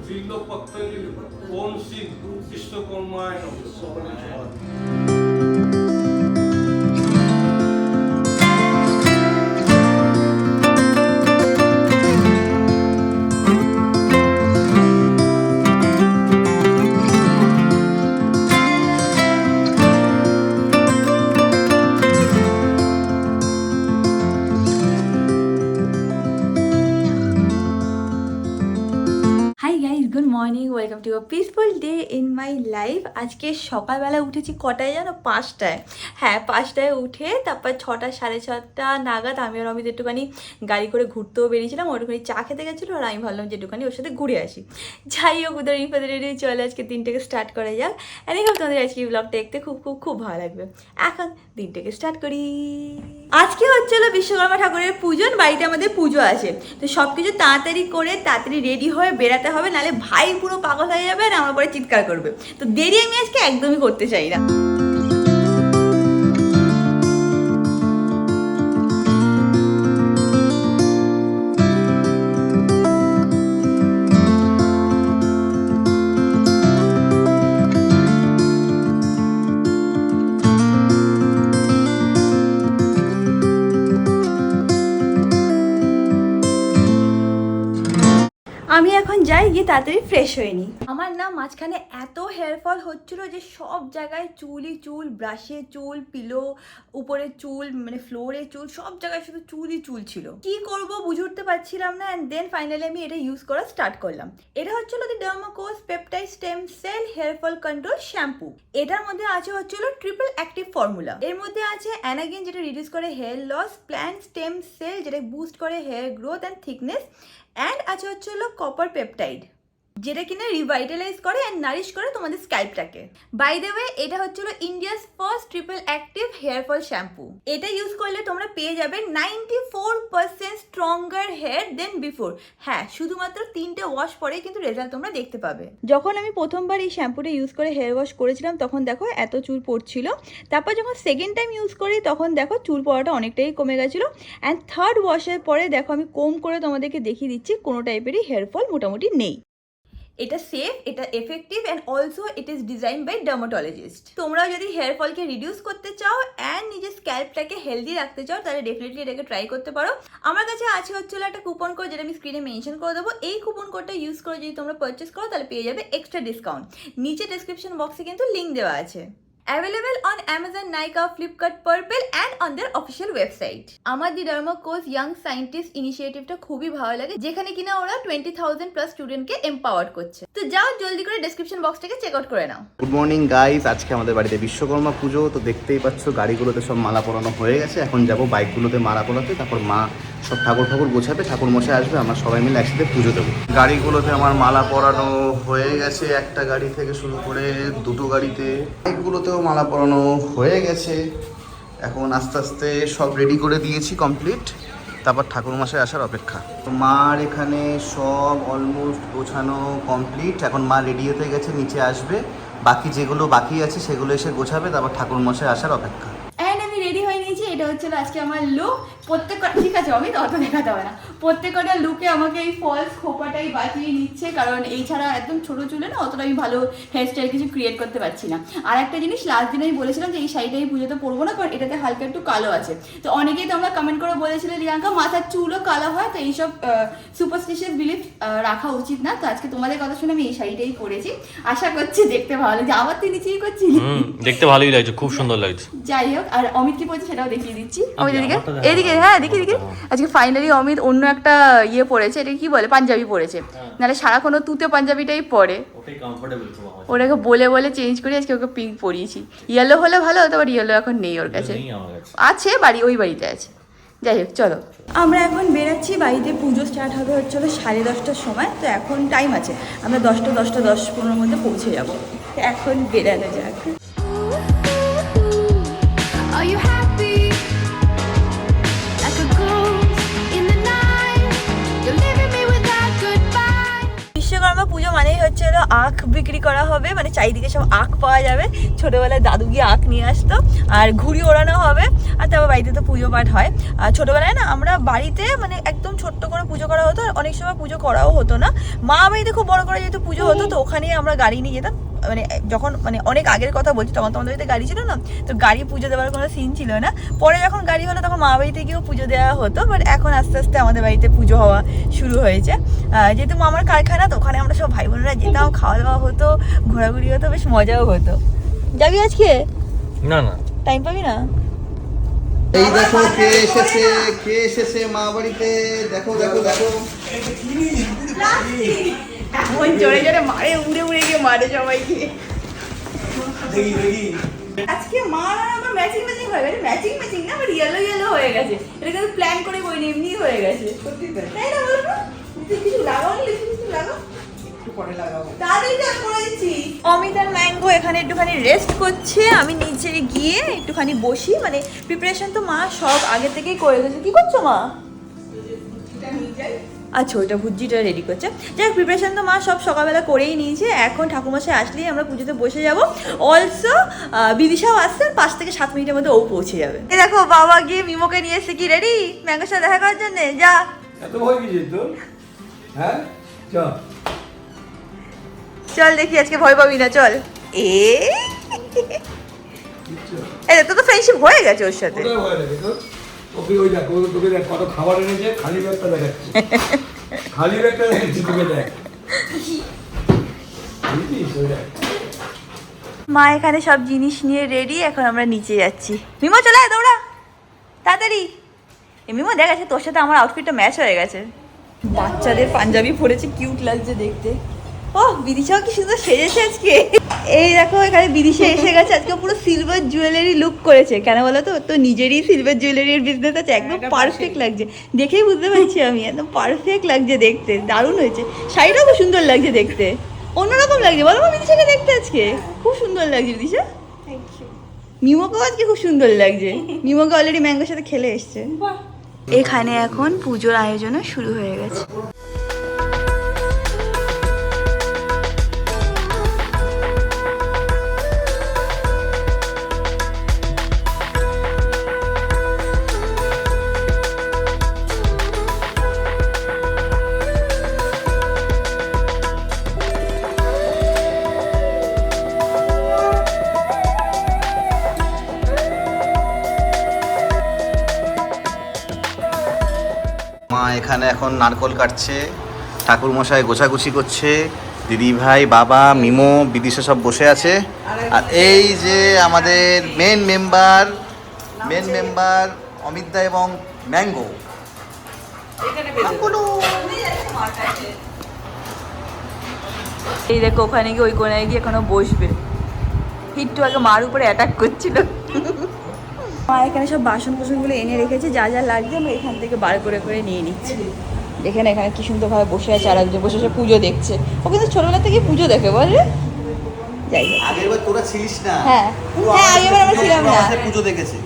বিল্বপত্তলি ওম শ্রী বিশ্বকর্মায় নমঃ। Hi guys, good morning, welcome to a peaceful day in my life. আজকে সকালবেলা উঠেছি কটায় জানো? 5টায়। হ্যাঁ, 5টায় উঠে তারপর 6টা 6:30 নাগাদ আমি আর অমিত একটুখানি গাড়ি করে ঘুরতেও বেরিয়েছিলাম। ওটুখানি চা খেতে গেছিলো আর আমি ভাবলাম যে একটুখানি ওর সাথে ঘুরে আসি। যাই হোক, উদার ইনফাদের চলে আজকে দিনটাকে স্টার্ট করা যাক। অ্যান্ড হোপ তোমাদের আজকে এই ব্লগটা দেখতে খুব খুব খুব ভালো লাগবে। এখন দিনটাকে স্টার্ট করি। আজকে হচ্ছিল বিশ্বকর্মা ঠাকুরের পুজো। বাড়িতে আমাদের পুজো আছে, তো সব কিছু তাড়াতাড়ি করে তাড়াতাড়ি রেডি হয়ে বেরাতে হবে, নাহলে ভাই পুরো পাগল হয়ে যাবে আর আমার পরে চিৎকার করবে। তো দেরি আমি আজকে একদমই করতে চাই না। আমি এখন যাই, গিয়ে তাড়াতাড়ি ফ্রেশ হয়ে নিই। আমার না মাঝখানে এত হেয়ার ফল হচ্ছিল যে সব জায়গায় চুলই চুল, ব্রাশে চুল, পিলো উপরে চুল, মানে ফ্লোরে চুল, সব জায়গায় শুধু চুলই চুল ছিল। কি করব বুঝে উঠতে পারছিলাম না। অ্যান্ড দেন ফাইনালি আমি এটা ইউজ করা স্টার্ট করলাম। এটা হচ্ছিল the Dermacos peptide stem cell hair fall control shampoo. এটার মধ্যে আছে হচ্ছিল ট্রিপল অ্যাক্টিভ ফর্মুলা। এর মধ্যে আছে অ্যানাগিন, যেটা রিডিউস করে hair loss, plant stem cell, যেটা বুস্ট করে hair growth and thickness, and আছে হচ্ছে হলো কপার পেপটাইড, যেটা কিনা রিভাইটালাইজ করে অ্যান্ড নারিশ করে তোমাদের স্ক্যাল্পটাকে। বাই দ্য ওয়ে, এটা হচ্ছে হলো India's first triple active hair fall shampoo. এটা ইউজ করলে তোমরা পেয়ে যাবে 94% স্ট্রঙ্গার হেয়ার দেন বিফোর। হ্যাঁ, শুধুমাত্র 3টে ওয়াশ পরেই কিন্তু রেজাল্ট তোমরা দেখতে পাবে। যখন আমি প্রথমবার এই শ্যাম্পুটা ইউজ করে হেয়ার ওয়াশ করেছিলাম তখন দেখো এত চুল পড়ছিল। তারপর যখন সেকেন্ড টাইম ইউজ করি তখন দেখো চুল পড়াটা অনেকটাই কমে গেছিলো। অ্যান্ড থার্ড ওয়াশের পরে দেখো আমি কোম করে তোমাদেরকে দেখিয়ে দিচ্ছি কোনো টাইপেরই হেয়ার ফল মোটামুটি নেই। এটা সেফ, এটা effective, and also it is design by dermatologist. তোমরাও যদি হেয়ার ফলকে রিডিউস করতে চাও অ্যান্ড নিজের স্ক্যাল্পটাকে হেলদি রাখতে চাও তাহলে ডেফিনেটলি এটাকে ট্রাই করতে পারো। আমার কাছে আছে হচ্ছিল একটা কুপন কোড, যেটা আমি স্ক্রিনে মেনশন করে দেবো। এই কুপন কোডটা ইউজ করে যদি তোমরা পারচেস করো তাহলে পেয়ে যাবে এক্সট্রা ডিসকাউন্ট। নিচে ডেসক্রিপশন বক্সে কিন্তু লিঙ্ক দেওয়া আছে। Available on Amazon, Nykaa, Flipkart, purple and on their official website. আমার দি ডার্মাকোস ইয়াং সায়েন্টিস্ট ইনিশিয়েটিভটা খুবই ভালো লাগে, যেখানে কিনা ওরা 20,000+ স্টুডেন্টকে এম্পাওয়ার করছে। তো যাও জলদি করে ডেসক্রিপশন বক্সটাকে চেক আউট করে নাও। গুড মর্নিং গাইস, আজকে আমাদের বাড়িতে বিশ্বকর্মা পুজো। তো দেখতেই পাচ্ছ গাড়িগুলোতে সব মালা পরানো হয়ে গেছে। এখন যাব বাইকগুলোতে মালা পরাতে, তারপর মা সব ঠাকুর গোছাবে, ঠাকুর মশাই আসবে, আমরা সবাই মিলে একসাথে পুজো দেবো। গাড়িগুলোতে আমার মালা পরানো হয়ে গেছে, একটা গাড়ি থেকে শুরু করে দুটো গাড়িতে। বাইকগুলোতেও মালা পরানো হয়ে গেছে। এখন আস্তে আস্তে সব রেডি করে দিয়েছি কমপ্লিট, তারপর ঠাকুর মশাই আসার অপেক্ষা। তো মার এখানে সব অলমোস্ট গোছানো কমপ্লিট। এখন মা রেডি হতে গেছে, নিচে আসবে, বাকি যেগুলো বাকি আছে সেগুলো এসে গোছাবে, তারপর ঠাকুর মশাই আসার অপেক্ষা। অ্যান্ড আমি রেডি হয়ে নিয়েছি। এটা হচ্ছিল আজকে আমার লুক। ঠিক আছে অমিত, অত দেখাতে হবে না। প্রত্যেকটা লুকে আমাকে এই ফলস খোপাটাই বাঁচিয়ে নিচ্ছে, কারণ এই ছাড়া একদম ছোটো চুলে না অতটা আমি ভালো হেয়ারস্টাইল কিছু ক্রিয়েট করতে পারছি না। আর একটা জিনিস, লাস্ট দিন আমি বলেছিলাম যে এই শাড়িটা এই পুজোতে পরবো না, কারণ এটাতে হালকা একটু কালো আছে। তো অনেকেই তোমরা কমেন্ট করে বলেছিলে রিয়াঙ্কা মাথার চুলও কালো হয়, তো এইসব সুপারস্টিশিয়াস বিলিফ রাখা উচিত না। তো আজকে তোমাদের কথা শুনে আমি এই শাড়িটাই পরেছি। আশা করছি দেখতে ভালো লাগছে। আবার তুই নিচেই করছিস, দেখতে ভালোই লাগছে, খুব সুন্দর লাগছে। যাই হোক, আর অমিত কি পড়ছে সেটাও দেখিয়ে দিচ্ছি। অমিত এদিকে, হ্যাঁ দেখি। আজকে ফাইনালি অমিত অন্য একটা ইয়ে পড়েছে, এটা কি বলে, পাঞ্জাবি পড়েছে। নাহলে সারাক্ষণ ও তুতে পাঞ্জাবিটাই পরে। ওটাকে বলে বলে চেঞ্জ করি, আজকে ওকে পিঙ্ক পরিয়েছি। ইয়েলো হলে ভালো হতো, বাট ইয়েলো এখন নেই ওর কাছে, আছে ওই বাড়িতে আছে। যাই হোক চলো, আমরা এখন বেরাচ্ছি। বাড়িতে পুজো স্টার্ট হবে হচ্ছিল 10:30টার সময়। তো এখন টাইম আছে, আমরা 10:15 মধ্যে পৌঁছে যাব। এখন বেরানো যাক। বিশ্বকর্মা পুজো মানেই হচ্ছে হলো আখ বিক্রি করা হবে, মানে চারিদিকে সব আখ পাওয়া যাবে। ছোটবেলায় দাদু গিয়ে আখ নিয়ে আসতো, আর ঘুড়ি ওড়ানো হবে, আর তারপর বাড়িতে তো পুজো পাঠ হয়। আর ছোটবেলায় না আমরা বাড়িতে মানে একদম ছোট্ট করে পুজো করা হতো, অনেক সময় পুজো করাও হতো না। মা বাড়িতে খুব বড় করে যেহেতু পুজো হতো, তো ওখানেই আমরা গাড়ি নিয়ে যেতাম। মানে যখন মানে অনেক আগের কথা বলছি, তখন তোমাদের বাড়িতে গাড়ি ছিল না, তো গাড়ি পুজো দেওয়ার কোনো সিন ছিল না। পরে যখন গাড়ি হলো তখন মা বাড়িতে গিয়েও পুজো দেওয়া হতো, বাট এখন আস্তে আস্তে আমাদের বাড়িতে পুজো হওয়া শুরু হয়েছে। যেহেতু মামার কারখানা, তো ওখানে আমরা সব ভাই বোনেরা যেতাম, খাওয়া দাওয়া হতো, ঘোরাঘুরি হতো, বেশ মজাও হতো। যাবি আজকে? না না, টাইম পাবি না? এই দেখো কে এসেছে মা বাড়িতে, দেখো দেখো দেখো। এমন জোরে জোরে মারে, উড়ে উড়ে গিয়ে মারে সবাইকে। আজকে মা আর আমার ম্যাচিং হয়ে গেছে, ম্যাচিং না, বাট ইয়েলো হয়ে গেছে। এটা কিন্তু প্ল্যান করে বইনি, এমনি হয়ে গেছে। সত্যি তাই না? বলবো কিছু লাগাও, কিছু লাগাও, পরে লাগাবো, তাড়াতাড়ি আমি করে দিচ্ছি। অমিত আর ম্যাঙ্গো এখানে একটুখানি রেস্ট করছে, আমি নিচে গিয়ে একটুখানি বসি। মানে প্রিপারেশন তো মা সব আগে থেকেই করে গেছে। কি করছো মা? আচ্ছা, ওইটা ভুজিটা রেডি করছে। যাই প্রিপারেশন তো মা সব সকালবেলা করেই নিয়েছে। এখন ঠাকুরমশাই আসলেই আমরা পুজোতে বসে যাব। অলসো বিদিশাও আসছে, 5 থেকে 7 মিনিটের মধ্যে ও পৌঁছে যাবে। এই দেখো বাবা গিয়ে মিমোকে নিয়ে এসে কি রেডি ম্যাঙ্গোর সাথে দেখা করার জন্য। যা, এত ভয় কি তো? হ্যাঁ চল চল দেখি আজকে ভয় পাবি না, চল। এই তো ফ্রেন্ডশিপ হয়ে গেছে ওর সাথে। ভয় লাগে তো? ওকে ওই দেখ, তোকে দেখ কত খাবার এনেছে, খালি ব্যাগটা দেখাচ্ছে, খালি ব্যাগটা দেখাচ্ছে, তোকে দেখ। মা এখানে সব জিনিস নিয়ে রেডি, এখন আমরা নিচে যাচ্ছি। মিমো চলে আয়, দৌড়া তাড়াতাড়ি। মিমো দেখ আছে তোর সাথে আমার আউটফিটটা ম্যাচ হয়ে গেছে। বাচ্চাদের পাঞ্জাবি পরেছে, কিউট লাগছে দেখতে। ও বিদিশাও কি সুন্দর সেজেছে আজকে। এই দেখো এখানে বিদিশা এসে গেছে, আজকে পুরো সিলভার জুয়েলারি লুক করেছে। কেন বলো তো, তো নিজেরই সিলভার জুয়েলারির বিজনেস আছে, একদম পারফেক্ট লাগছে, দেখেই বুঝতে পারছি আমি, একদম পারফেক্ট লাগছে দেখতে, দারুণ হয়েছে। শাড়িটাও খুব সুন্দর লাগছে দেখতে, অন্যরকম লাগছে। বলো বিদিশাকে দেখতে আজকে খুব সুন্দর লাগছে। বিদিশা মিমোকেও আজকে খুব সুন্দর লাগছে। মিমোকে অলরেডি ম্যাঙ্গোর সাথে খেলে এসছে। এখানে এখন পুজোর আয়োজনও শুরু হয়ে গেছে। মা এখানে এখন নারকোল কাটছে, ঠাকুর মশাই গোছাগুছি করছে, দিদি ভাই বাবা মিমো বিদিশা সব বসে আছে। আর এই যে আমাদের মেন মেম্বার অমিতদা এবং ম্যাঙ্গো। এই দেখো ওখানে গিয়ে ওই কোনায় গিয়ে এখনো বসবে। হিট্টু আগে মার উপরে অ্যাটাক করছিল। মা এখানে সব বাসন কোসনগুলো এনে রেখেছে, যা যা লাগছে আমরা এখান থেকে বার করে করে নিয়ে নিচ্ছি। দেখে না এখানে কি সুন্দরভাবে বসে আছে, আর একজন বসে বসে পুজো দেখছে। ও কিন্তু ছোটবেলা থেকে পুজো দেখে, বল রে। যাই হোক, আগেরবার তোরা ছিলিস না? হ্যাঁ আগেরবার আমরা ছিলাম না, পুজো দেখেছে।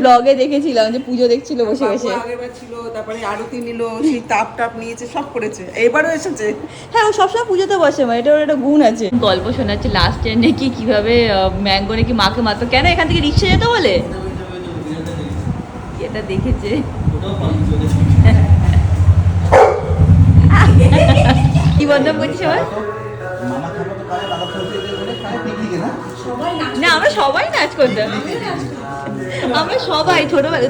ব্লগে দেখেছিলাম যে পুজো দেখছিল বসে বসে। আগেরবার ছিল, তারপরে আরতি নিল, সেই তাপ নিয়েছে, সব করেছে, এবারও এসেছে। হ্যাঁ ও সবসময় পুজোতে বসে, মানে এটা ওর একটা গুণ আছে। গল্প শোনাচ্ছে লাস্টে নাকি কিভাবে ম্যাঙ্গো নাকি মাকে মারতো, কেন এখান থেকে রিক্সা যেতে বলে, এটা দেখেছে। কি বন্ধ করছি সবাই? না আমরা সবাই নাচ করতাম, আমরা সবাই ছোটবেলা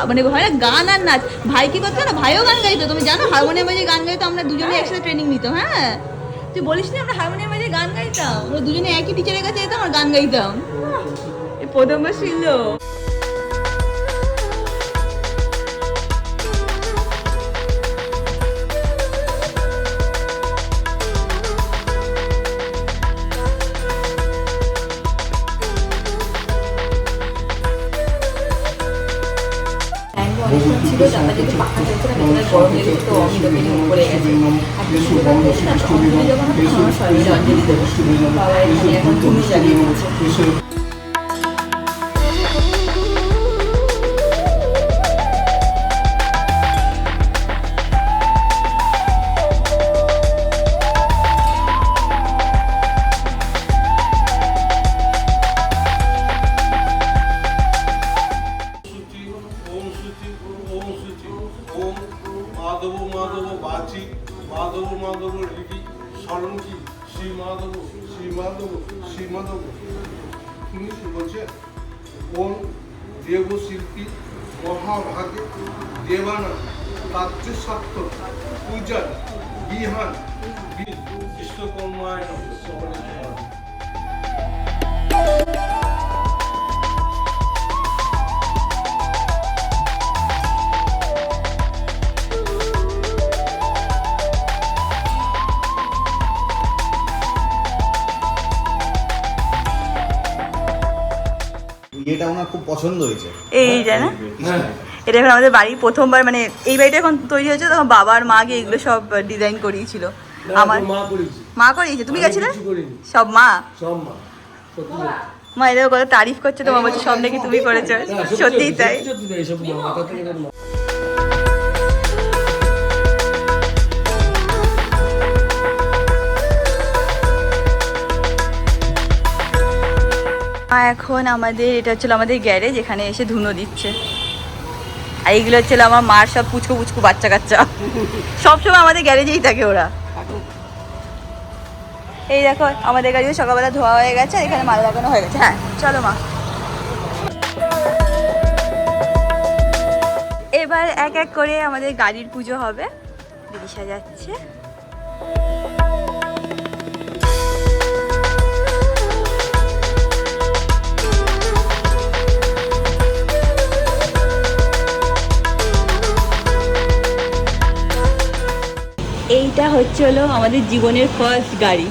মানে হয় না গান আর নাচ। ভাই কি করতো না, ভাইও গান গাইতো, তুমি জানো হারমোনিয়াম বাজিয়ে গান গাইতো, আমরা দুজনে একসাথে ট্রেনিং নিতাম। হ্যাঁ তুই বলিস না, আমরা হারমোনিয়াম বাজিয়ে গান গাইতাম, আমরা দুজনে একই টিচারের কাছে যেতাম আর গান গাইতাম। প্রথমবার ছিল। ছিল তারপর যদি পাখা চলছে না, ভেতরে গরম লেগে তো অমিতকে নিয়ে উপরে গেছে। আর কি সুন্দর হয়েছে না, অঞ্জলি যখন আমার শরীরে অঞ্জলি দেবো, বাবা এখানে এখন ধুমি জ্বালিয়ে দিচ্ছে। মাধব মাধব বাচি মাধব মাধব রিকি সরঙ্কি শ্রী মাধব শ্রী মাধব শ্রী মাধব। তুমি কি বলছে? কোন দেবশিল্পী মহাভাগে দেবানা রাজ্যস্বার্থ পূজার বিহান বিশ্বকর্মায় সকলে জয়। এটা আমার খুব পছন্দ হয়েছে। এই জানা এটা এখন আমাদের বাড়ির প্রথমবার, মানে এই বাড়িটা এখন তৈরি হয়েছে তখন বাবার মা গিয়ে এগুলো সব ডিজাইন করিয়েছিল। আমার মা করেছি, মা করিয়েছে, তুমি আমি গেছিলে? কিছু করিনি। সব মা সব মা, সত্যি বলছি। মা এদের কত তারিফ করছে, তোমার বলছে সব নাকি তুমি করেছো। না, সত্যি সত্যিই তাই। সত্যি তাই, এসব মাথা থেকে এরকম মা। এখন আমাদের এটা হচ্ছিল আমাদের গ্যারেজ, এখানে এসে ধুনো দিচ্ছে। আর এইগুলো হচ্ছিল আমার মার সব পুচকু পুচকু বাচ্চা কাচ্চা, সবসময় আমাদের গ্যারেজেই থাকে ওরা। এই দেখো আমাদের গাড়িও সকালবেলা ধোয়া হয়ে গেছে, আর এখানে মাল লাগানো হয়ে গেছে। হ্যাঁ চলো মা, এবার এক এক করে আমাদের গাড়ির পুজো হবে। দিদি সাজাচ্ছে। এইটা হচ্ছে হলো আমাদের জীবনের ফার্স্ট গাড়ি।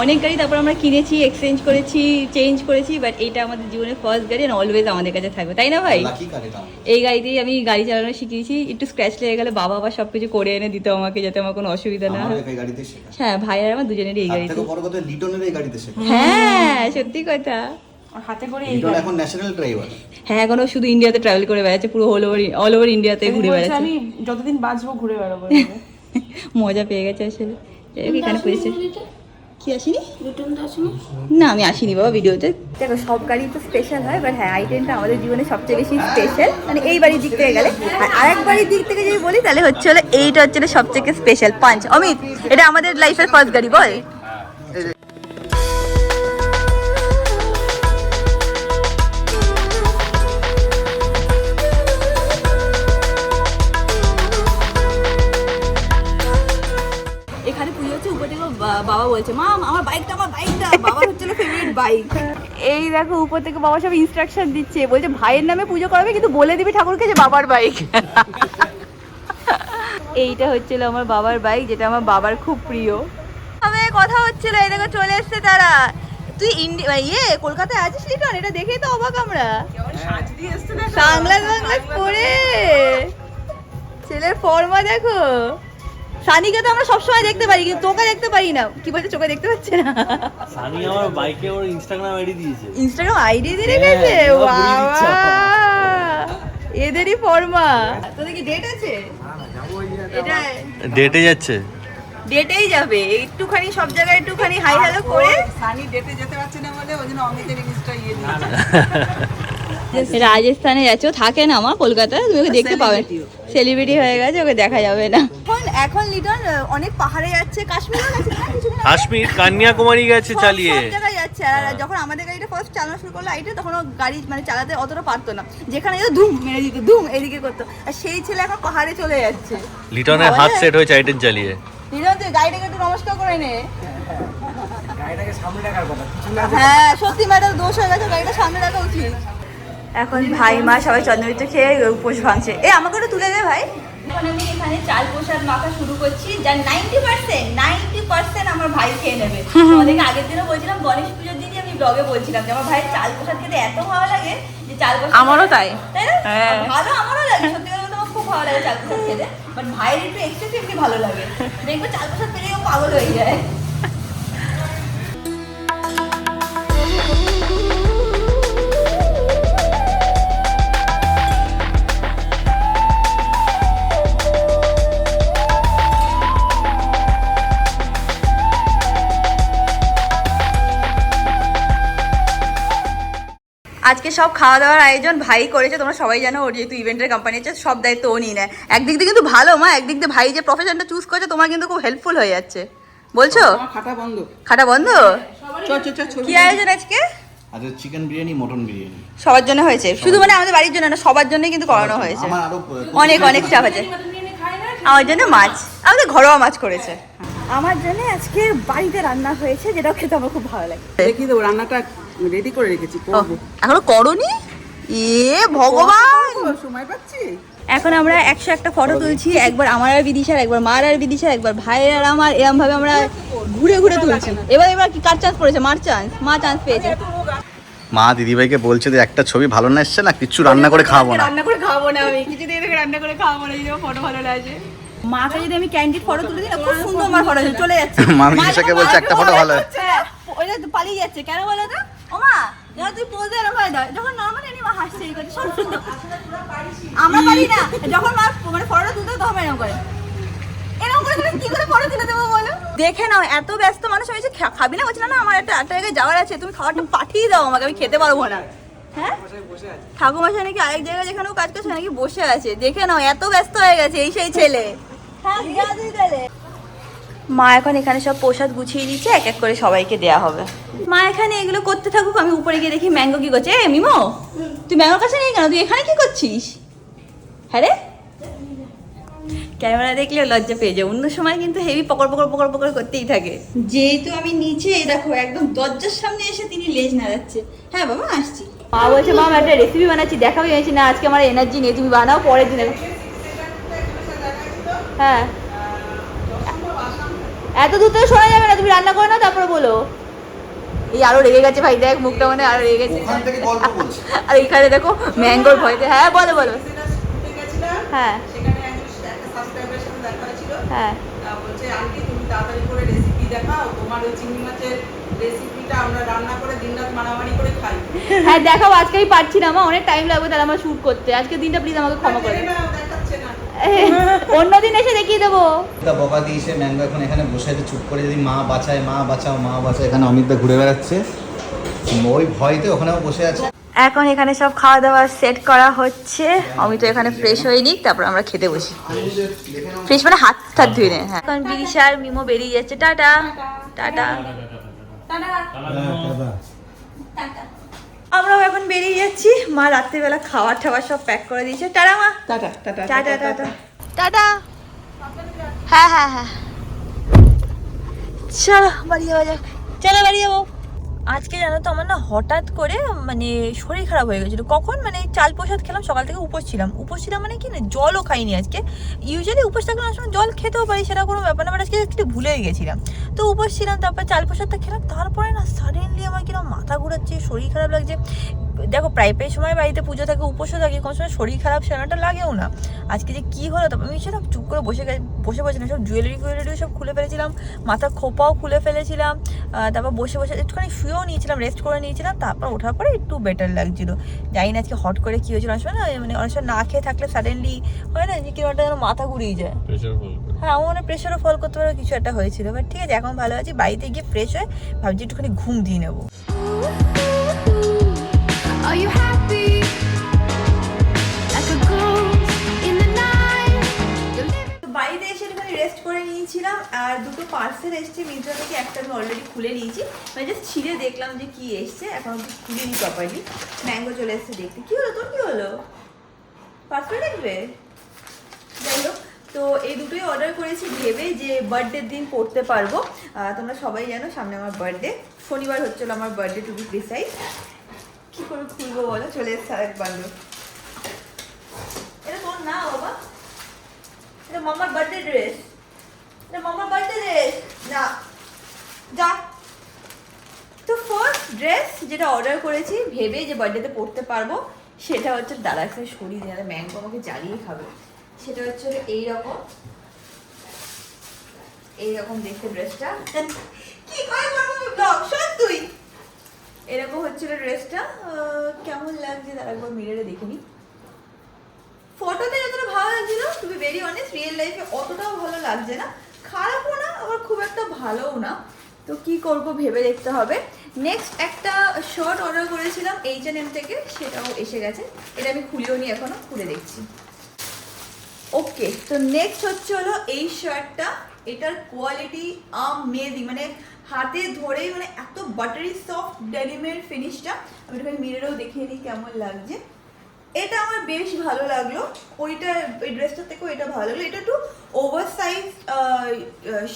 অনেক গাড়ি তারপর আমরা কিনেছি, এক্সচেঞ্জ করেছি, চেঞ্জ করেছি, বাট এইটা আমাদের জীবনের ফার্স্ট গাড়ি, আর অলওয়েজ আমাদের কাছে থাকবে, তাই না ভাই? লাকি কার এটা? এই গাড়িতেই আমি গাড়ি চালানো শিখিয়েছি। একটু স্ক্র্যাচ লেগে গেলে বাবা আবার সব কিছু করে এনে দিত আমাকে, যাতে আমার কোনো অসুবিধা না আমার হয়। এই গাড়িতে শেখা। হ্যাঁ ভাই আর আমার দুজনেরই এই তার গাড়িতে। থেকে বড় কথা লিটনের এই গাড়িতে শেখা। হ্যাঁ সত্যি কথা। হাতে করে লিটন এখন ন্যাশনাল ড্রাইভার। হ্যাঁ এখনো শুধু ইন্ডিয়াতে ট্রাভেল করে বেড়াচ্ছে, পুরো অল ওভার ইন্ডিয়াতে ঘুরে বেড়াচ্ছে। আমি যতদিন বাঁচবো ঘুরে বেড়াবো। মজা পেয়ে গেছে আসলে। এখানে পেয়েছে কি আসিনি? না আমি আসিনি বাবা ভিডিওতে। দেখো সব গাড়ি তো স্পেশাল হয়, বাট হ্যাঁ আইটেমটা আমাদের জীবনে সবচেয়ে বেশি স্পেশাল, মানে এই বাড়ির দিক থেকে গেলে। আর আরেক বাড়ির দিক থেকে যদি বলি তাহলে হচ্ছে হলো এইটা হচ্ছে সবচেয়ে স্পেশাল পাঞ্চ। অমিত এটা আমাদের লাইফের ফার্স্ট গাড়ি, বল। এখানে পুজো হচ্ছে, উপর থেকে বাবা বলছে মা আমার বাইকটা বাবার হচ্ছে ফেভারিট বাইক। এই দেখো উপর থেকে বাবা সব ইনস্ট্রাকশন দিচ্ছে, বলছে ভাইয়ের নামে পুজো করাবে কিন্তু বলে দিবি ঠাকুরকে যে বাবার বাইক। এইটা হচ্ছিল আমার বাবার বাইক, যেটা আমার বাবার খুব প্রিয়। আমার কথা হচ্ছিল, এই দেখো চলে এসছে তারা। তুই কলকাতায় আছিস লিটন? এটা দেখেই তো অবাক আমরা। সাংলাস পরে ছেলের ফর্মা দেখো। সানিকে তো আমরা সবসময় দেখতে পারি, কিন্তু তোকে দেখতে পারি না। কি বলছে চোখে দেখতে পাচ্ছে না? সানি আমার বাইকে ওর ইনস্টাগ্রাম আইডি দিয়েছে। ইনস্টাগ্রাম আইডি দিয়ে রেখেছে? বাবা এদেরই ফর্মা। তোদের কি ডেট আছে? এটা ডেটে যাচ্ছে। ডেটেই যাবে, একটুখানি সব জায়গায় একটুখানি হাই হ্যালো করে। সানি ডেটে যেতে পারছে না বলে ওই জন্য অমিতের ইনস্টা দিয়েছে। রাজস্থানে যাচ্ছে, ও থাকে না মা কলকাতায়, তুমি ওকে দেখতে পাবে। সেলিব্রিটি হয়ে গেছে, ওকে দেখা যাবে না। এখন লিটন অনেক পাহাড়ে যাচ্ছে, কাশ্মীরও গেছে না কিছুদিন আগে? কাশ্মীর কন্যাকুমারী গেছে চালিয়ে। সব জায়গায় যাচ্ছে। আর যখন আমাদের গাড়িটা ফার্স্ট চালানো শুরু করলো আইটা, তখন ও গাড়ি মানে চালাতে অতটা পারতো না, যেখানে যেত ধুম মেরে দিত, ধুম এদিকে করতো। আর সেই ছেলে এখন পাহাড়ে চলে যাচ্ছে। লিটনের হাত সেট হয়েছে আইটেন চালিয়ে। লিটন তুই গাড়িটাকে একটু নমস্কার করে নে। গাড়িটাকে সামনে রাখার কথা, কিছু না। হ্যাঁ সত্যি ম্যাডাম দোষ হয়ে গেছে, গাড়িটা সামনে রাখা উচিত। এখন ভাই মা সবাই চন্দ্রমিত্র খেয়ে উপোস ভাঙছে। আমাকে ওটা তুলে দে ভাই। এখন আমি এখানে চাল প্রসাদ মাখা শুরু করছি, যার 90% আমার ভাই খেয়ে নেবে। আমাদেরকে আগের দিনও বলছিলাম, গণেশ পুজোর দিনই আমি ব্লগে বলছিলাম যে আমার ভাইয়ের চাল প্রসাদ খেতে এত ভালো লাগে যে চাল প্রসাদ। আমারও তাই। তাই না? ভালো আমারও লাগে, সত্যি কথা বলতে আমার খুব ভালো লাগে চাল প্রসাদ খেতে, বাট ভাইয়ের একটু এক্সেসিভলি ভালো লাগে। দেখবো চাল প্রসাদ পেলেই ও পাগল হয়ে যায়। আজকে সব খাওয়া দাওয়ার আয়োজন ভাই করেছে, তোমরা সবাই জানো, ওর যেহেতু ইভেন্টের কোম্পানি আছে সব দায়িত্ব ও নিয়ে নেয়। একদিক দিয়ে কিন্তু ভালো মা, একদিক দিয়ে ভাই যে প্রফেশনটা চুজ করেছে তোমার কিন্তু খুব হেল্পফুল হয়ে যাচ্ছে। বলছো আমার খাতা বন্ধ। খাটা বন্ধ? চল কি আয়োজন আজকে? আচ্ছা চিকেন বিরিয়ানি, মটন বিরিয়ানি সবার জন্য হয়েছে, শুধু মানে আমাদের বাড়ির জন্য না, সবার জন্যই কিন্তু করানো হয়েছে। আমার আরো অনেক অনেক স্টাফ আছে। আমার জন্য মাছ, আমাদের ঘরোয়া মাছ করেছে। আমার জন্য আজকে বাড়িতে রান্না হয়েছে, যেটা খেতে আমার খুব ভালো লাগে। দেখিয়ে দেবো, রান্নাটা রেডি করে রেখেছি, করবো। এখনো করোনি? এ ভগবান, সময় পাচ্ছি। এখন আমরা 101টা ফটো তুলছি, একবার আমার আর বিদিশার, একবার মার আর বিদিশার, একবার ভাইয়ের আর আমার, এরকম ভাবে আমরা ঘুরে ঘুরে তুলছি। এবার কি কার চান্স পড়েছে? মার চান্স, মা চান্স পেয়েছে। মা দিদিভাইকে বলছে যে একটা ছবি ভালো না এসছে না, কিচ্ছু রান্না করে খাওয়াবো না। রান্না করে খাওয়াবো না, আমি কিছু দিয়ে রান্না করে খাওয়াবো না, যদি ফটো ভালো লাগে। মাকে যদি আমি ক্যান্ডিড ফটো তুলে দিই না, খুব সুন্দর আমার ফটো চলে যাচ্ছে। মা দিদিশাকে বলছে একটা ফটো ভালো হয়েছে। ওইটা তো পালিয়ে যাচ্ছে কেন বলো তো? ও মা, যখন তুই পোজ দেয় এরকম হয় দাও, যখন নর্মাল এনে মা হাসছে এই করে, সব সুন্দর। আমরা পারি না, যখন মা মানে ফটোটা তুলতে তখন এরকম করে, এরকম করে তুমি কি করে ফটো তুলে দেবো বলো? দেখে নাও, এত ব্যস্ত মানুষ হয়েছে, খাবি না? বলছি না আমার একটা জায়গায় যাওয়ার আছে, তুমি খাবারটা পাঠিয়ে দাও আমাকে, আমি খেতে পারবো না। হ্যাঁ, ঠাকুরমশাই নাকি আরেক জায়গায় যেখানেও কাজ করছে নাকি বসে আছে, দেখে নাও এত ব্যস্ত হয়ে গেছে এই সেই ছেলে। মা এখন এখানে সব প্রসাদ গুছিয়ে দিচ্ছে, এক এক করে সবাইকে দেয়া হবে। মা এখানে এগুলো করতে থাকুক, আমি উপরে গিয়ে দেখি ম্যাঙ্গো কি করছে। এ মিমো, তুই ম্যাঙ্গোর কাছে নেই কেন? তুই এখানে কি করছিস? হ্যাঁ রে, ক্যামেরা দেখলেও লজ্জা পেয়ে যায়, অন্য সময় কিন্তু হেভি পকড় পকড় পকড় পকড় করতেই থাকে। যেহেতু আমি নিচে, দেখো একদম দরজার সামনে এসে তিনি লেজ নাড়াচ্ছে। হ্যাঁ বাবা আসছি। মা বলছে মা একটা রেসিপি বানাচ্ছি, দেখাবি? এনেছি না, আজকে আমার এনার্জি নেই, তুমি বানাও, পরের দিন। হ্যাঁ, এত দূর তো শোনা যাবে না, তুমি রান্না করে না তারপরে বলো। এই আরো রেগে গেছে ভাই, দেখ মুখটা মানে আরো রেগে গেছে। আর এখানে দেখো ম্যাঙ্গোর ভয়তে। হ্যাঁ বলো বলো। হ্যাঁ সেখানে একটা সাবস্ক্রাইবারের সাথে দেখা হয়েছিল। হ্যাঁ, বলছে আন্টি তুমি তাড়াতাড়ি করে রেসিপি দেখাও, তোমার ওই চিংড়ি মাছের রেসিপিটা আমরা রান্না করে দিনরাত মারামারি করে খাই। হ্যাঁ দেখাও, আজকে আমি পারছি না মা, অনেক টাইম লাগবে তাহলে আমার শুট করতে। আজকে দিনটা প্লিজ আমাকে ক্ষমা করে দেখাচ্ছে না, অন্যদিন এসে দেখিয়ে দেবো। বকা দিয়েছে ম্যাঙ্গো এখন এখানে বসে আছে চুপ করে, যদি মা বাঁচায়, মা বাঁচাও, মা বাঁচাও। এখানে অমিতদা ঘুরে বেড়াচ্ছে, ওই ভয়তে ওখানেও বসে আছে। এখন এখানে সব খাওয়া দাওয়া সেট করা হচ্ছে, আমি তো এখানে ফ্রেশ হয়ে নিই, তারপর আমরা খেতে বসি। ফ্রেশ মানে হাত টাত ধুয়ে নে। হ্যাঁ, এখন বিদিশা আর মিমো বেরিয়ে যাচ্ছে। টাটা টাটা আমরাও এখন বেরিয়ে যাচ্ছি। মা রাত্রিবেলা খাবার টাবার সব প্যাক করে দিয়েছে। টাটা মা, tata tata tata tata tata. হ্যাঁ হ্যাঁ হ্যাঁ, চলো বাড়ি যাওয়া যাক, চলো বাড়ি যাবো। আজকে জানো তো আমার না হঠাৎ করে মানে শরীর খারাপ হয়ে গেছিলো। কখন মানে চাল প্রসাদ খেলাম, সকাল থেকে উপোস ছিলাম। উপোস ছিলাম মানে কি না, জলও খাইনি আজকে। ইউজুয়ালি উপোস থাকলে অনেক সময় জল খেতেও পারি, সেটা কোনো ব্যাপার না, বাট আজকে একটু ভুলেই গেছিলাম। তো উপোস ছিলাম, তারপর চাল প্রসাদটা খেলাম, তারপরে না সাডেনলি আমার কিরকম মাথা ঘুরাচ্ছে, শরীর খারাপ লাগছে। দেখো প্রায় সময় বাড়িতে পুজো থাকে, উপোসও থাকে, কোনো সময় শরীর খারাপ সেরকমটা লাগেও না। আজকে যে কী হলো, তারপর আমি সেটা চুপ করে বসে না, সব জুয়েলারি সব খুলে ফেলেছিলাম, মাথার খোপাও খুলে ফেলেছিলাম। তারপর বসে একটুখানি শুয়েও নিয়েছিলাম, রেস্ট করে নিয়েছিলাম। তারপর ওঠার পরে একটু বেটার লাগছিলো। জানি না আজকে হট করে কী হয়েছিল, অনেক সময় না মানে অনেক সময় না খেয়ে থাকলে সাডেনলি হয় না যে কিরকম একটা যেন মাথা ঘুরিয়ে যায়। হ্যাঁ, আমার মনে প্রেশারও ফল করতে পারে, কিছু একটা হয়েছিল। বাট ঠিক আছে, এখন ভালো আছি। বাড়িতে গিয়ে ফ্রেশ হয়ে ভাবছি একটুখানি ঘুম দিয়ে নেবো। Are you happy? Like a ghost in the night. বাড়িতে এসে একটুখানি রেস্ট করে নিয়েছিলাম, আর দুটো পার্সেল এসছে মিন্ত্রা থেকে। একটা আমি অলরেডি খুলে নিয়েছি, মানে জাস্ট ছিঁড়ে দেখলাম যে কি এসছে, এখন খুলিনি প্রপারলি। ম্যাঙ্গো চলে এসছে দেখতে। কি হলো তোর, কি হলো? পার্সেল দেখবে? যাই হোক, তো এই দুটোই অর্ডার করেছি ভেবে যে বার্থডের দিন পড়তে পারবো। তোমরা সবাই জানো সামনে আমার বার্থডে, শনিবার হচ্ছিল আমার বার্থডে টু বি প্রিসাইজ। কি করে খুলবো বলো? চলে এসছে আরেক বান্ধব। এটা তোর না বাবা, এটা মামার বার্থডে ড্রেস, এটা মামার বার্থডে ড্রেস না, যা। তো ফার্স্ট ড্রেস যেটা অর্ডার করেছি ভেবে যে বার্থডেতে পড়তে পারবো, সেটা হচ্ছে দাদা একটা শরীর যেটা ম্যাঙ্গো আমাকে জ্বালিয়ে খাবে। সেটা হচ্ছে এইরকম দেখতে ড্রেসটা। কি করে করবো ব্লগ, শোন তুই। এরকম হচ্ছিল ড্রেসটা। কেমন লাগছে তার একবার মিররে দেখে নি। ফটোতে যতটা ভালো লাগছিল, to be very honest, real লাইফে অতটাও ভালো লাগছে না। খারাপও না, আবার খুব একটা ভালোও না। তো কি করব ভেবে দেখতে হবে। নেক্সট একটা শার্ট অর্ডার করেছিলাম H&M থেকে, সেটাও এসে গেছে। এটা আমি খুলেও নি, এখনো খুলে দেখছি। ওকে, তো নেক্সট হচ্ছে হলো এই শার্টটা। এটার কোয়ালিটি আমেজিং, মানে হাতে ধরেই মানে এত বাটারি সফট ডেনিমের ফিনিশটা। আমি একটু মিররেও দেখিয়ে নিই কেমন লাগছে। এটা আমার বেশ ভালো লাগলো, ওইটা ওই ড্রেসটার থেকেও এটা ভালো লাগলো। এটা একটু over size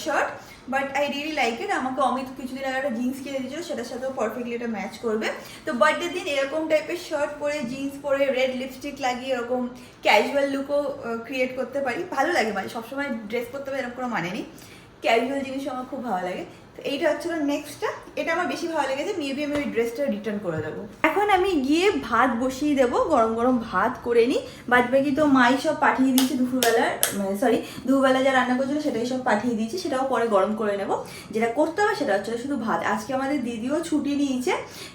shirt, but I really like it. আমাকে অমিত কিছুদিন আগে একটা জিন্স কিনে দিয়েছিল, সেটার সাথেও পারফেক্টলি এটা ম্যাচ করবে। তো বার্থডে দিন এরকম টাইপের শার্ট পরে, জিন্স পরে, রেড লিপস্টিক লাগিয়ে এরকম ক্যাজুয়াল লুকও ক্রিয়েট করতে পারি, ভালো লাগে। মানে সবসময় ড্রেস করতে হবে এরকম কোনো মানে নেই, ক্যাজুয়াল জিনিসও আমার খুব ভালো লাগে। তো এইটা হচ্ছিল নেক্সটটা, এটা আমার বেশি ভালো লেগেছে। মেবি আমি ওই ড্রেসটা রিটার্ন করে দেবো। এখন আমি গিয়ে ভাত বসিয়ে দেবো, গরম গরম ভাত করে নিই। বাদ বাকি তো মাই সব পাঠিয়ে দিয়েছে দুপুরবেলার, দুপুরবেলা যা রান্না করছিল সেটাই সব পাঠিয়ে দিয়েছে, সেটাও পরে গরম করে নেব। যেটা করতে হবে সেটা হচ্ছে শুধু ভাত। আজকে আমাদের দিদিও ছুটি নিয়েছে,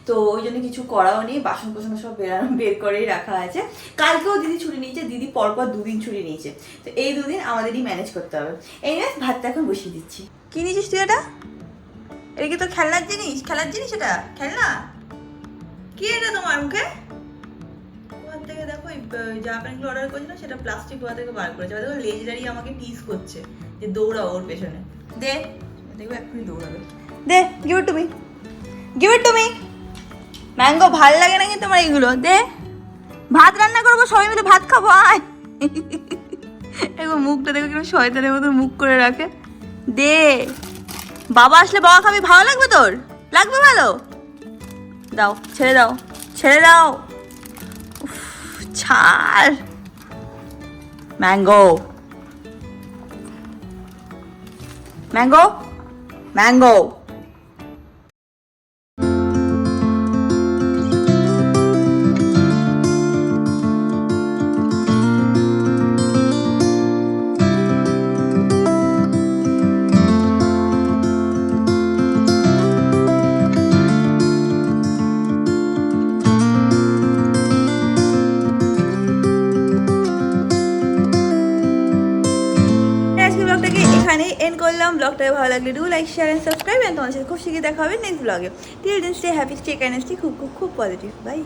তো ওই জন্য কিছু করাও নেই, বাসন কোসন সব বের করেই রাখা আছে। কালকেও দিদি ছুটি নিয়েছে, দিদি পরপর 2 দিন ছুটি নিয়েছে, তো এই 2 দিন আমাদেরই ম্যানেজ করতে হবে। এই ভাতটা এখন বসিয়ে দিচ্ছি। কি নিয়েছিস তুই এটা? এটা কি তো খেলনার জিনিস? খেলার জিনিস এটা? খেলনা? কি এটা তোমার মুখে? ওখান থেকে দেখো জামা প্যান্টগুলো অর্ডার করেছিল, সেটা প্লাস্টিক ওয়া থেকে বার করেছে। দেখো লেজ দাঁড়িয়ে আমাকে টিজ করছে যে দৌড়াও ওর পেছনে। দে, দেখবো এক্ষুনি দৌড়াবে। দে, give it to me, give it to me. Mango, ভাল লাগে নাকি তোমার এইগুলো? দে, ভাত রান্না করবো, সবাই মিলে ভাত খাবো, আয়। এবার মুখটা দেখো কিরকম শয়তানের মতো মুখ করে রাখে। দে, বাবা আসলে বাবা খাবি, ভালো লাগবে তোর? লাগবে ভালো? দাও, ছেড়ে দাও, ছেড়ে দাও। ছাড়। Mango, mango, mango. এখানেই এন্ড করলাম ব্লগটা। ভালো লাগলে do like, share and subscribe. তোমার সাথে খুব শীঘ্রই দেখা হবে নেক্সট ব্লগে। Till then stay happy, stay kind, stay খুব খুব খুব পজিটিভ। বাই।